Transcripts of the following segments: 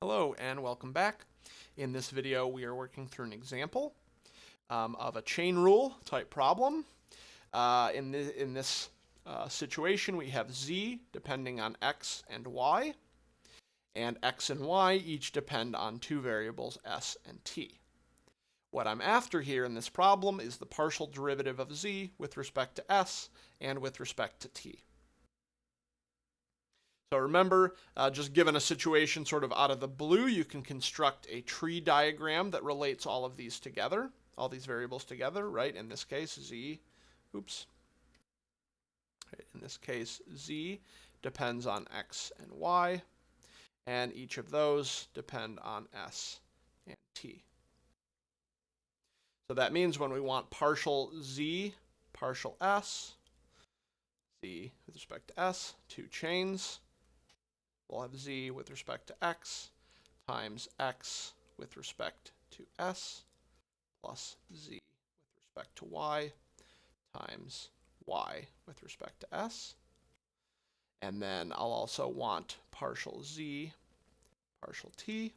Hello and welcome back. In this video we are working through an example of a chain rule type problem. In this situation we have z depending on x and y, and x and y each depend on two variables s and t. What I'm after here in this problem is the partial derivative of z with respect to s and with respect to t. So remember, just given a situation sort of out of the blue, you can construct a tree diagram that relates all of these together, all these variables together, right? In this case, z, oops. In this case, z depends on x and y, and each of those depend on s and t. So that means when we want partial z, partial s, z with respect to s, two chains, we'll have z with respect to x times x with respect to s plus z with respect to y times y with respect to s. And then I'll also want partial z, partial t.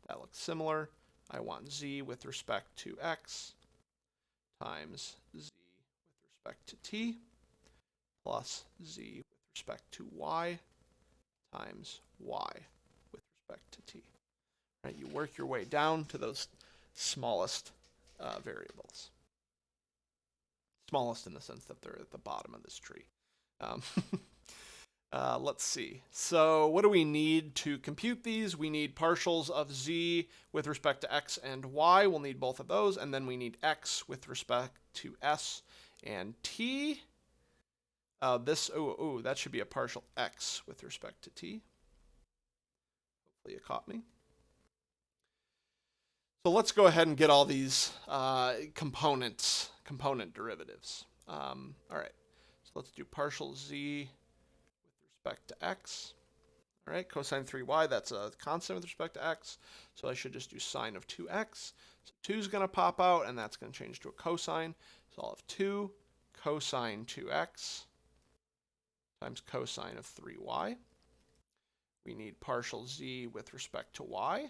That looks similar. I want z with respect to x times z with respect to t plus z with respect to y times y with respect to t. Right, you work your way down to those smallest variables. Smallest in the sense that they're at the bottom of this tree. Um, let's see. So what do we need to compute these? We need partials of z with respect to x and y. We'll need both of those. And then we need x with respect to s and t. That should be a partial x with respect to t. Hopefully you caught me. So let's go ahead and get all these component derivatives. All right, so let's do partial z with respect to x. All right, cosine 3y, that's a constant with respect to x. So I should just do sine of 2x. So 2 is going to pop out, and that's going to change to a cosine. So I'll have 2 cosine 2x times cosine of 3y. We need partial z with respect to y.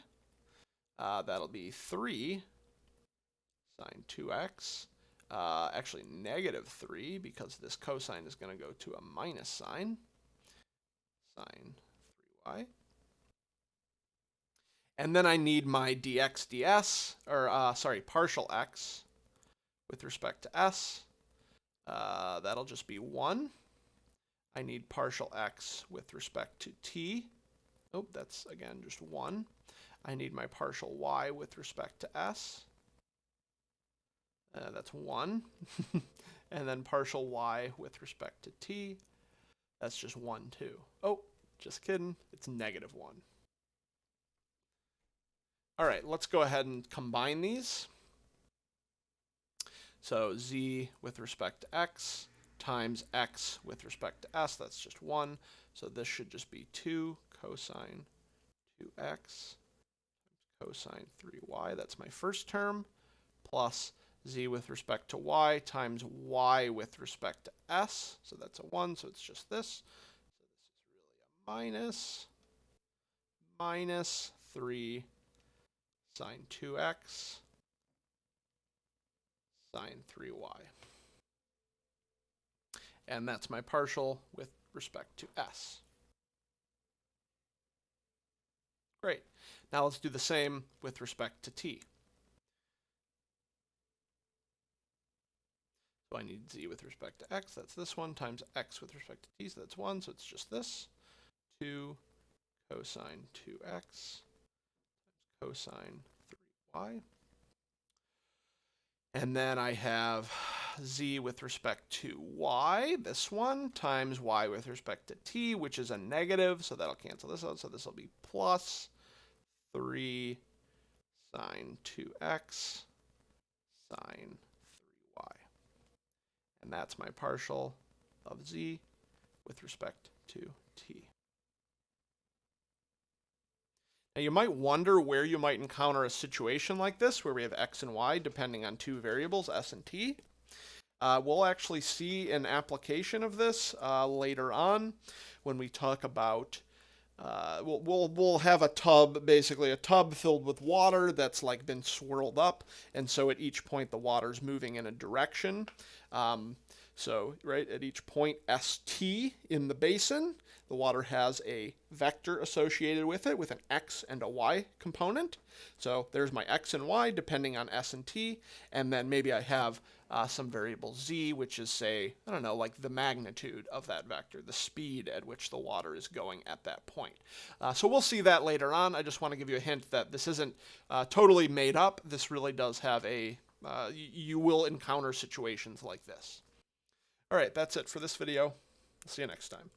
That'll be 3 sine 2x. Actually, negative 3, because this cosine is going to go to a minus sign. Sine 3y. And then I need my dx ds, or partial x with respect to s. That'll just be 1. I need partial x with respect to t. Oh, that's, again, just 1. I need my partial y with respect to s. That's 1. And then partial y with respect to t. That's just 1, 2. Oh, just kidding. It's negative 1. All right, let's go ahead and combine these. So z with respect to x times x with respect to s. That's just 1. So this should just be 2 cosine 2x cosine 3y. That's my first term, plus z with respect to y times y with respect to s. So that's a 1, so it's just this. So this is really a minus 3 sine 2x sine 3y. And that's my partial with respect to s. Great. Now let's do the same with respect to t. So I need z with respect to x, that's this one, times x with respect to t, so that's 1, so it's just this. 2 cosine 2x cosine 3y. And then I have z with respect to y, this one, times y with respect to t, which is a negative, so that'll cancel this out, so this will be plus 3 sine 2x sine 3y. And that's my partial of z with respect to t. Now you might wonder where you might encounter a situation like this, where we have x and y depending on two variables, s and t. We'll actually see an application of this later on when we talk about we'll have a tub, basically a tub filled with water that's like been swirled up, and so at each point the water's moving in a direction. So right at each point ST in the basin, the water has a vector associated with it with an X and a Y component. So there's my X and Y depending on S and T, and then maybe I have some variable Z, which is, say, I don't know, like the magnitude of that vector, the speed at which the water is going at that point. So we'll see that later on. I just want to give you a hint that this isn't totally made up. This really does have you will encounter situations like this. All right, that's it for this video. See you next time.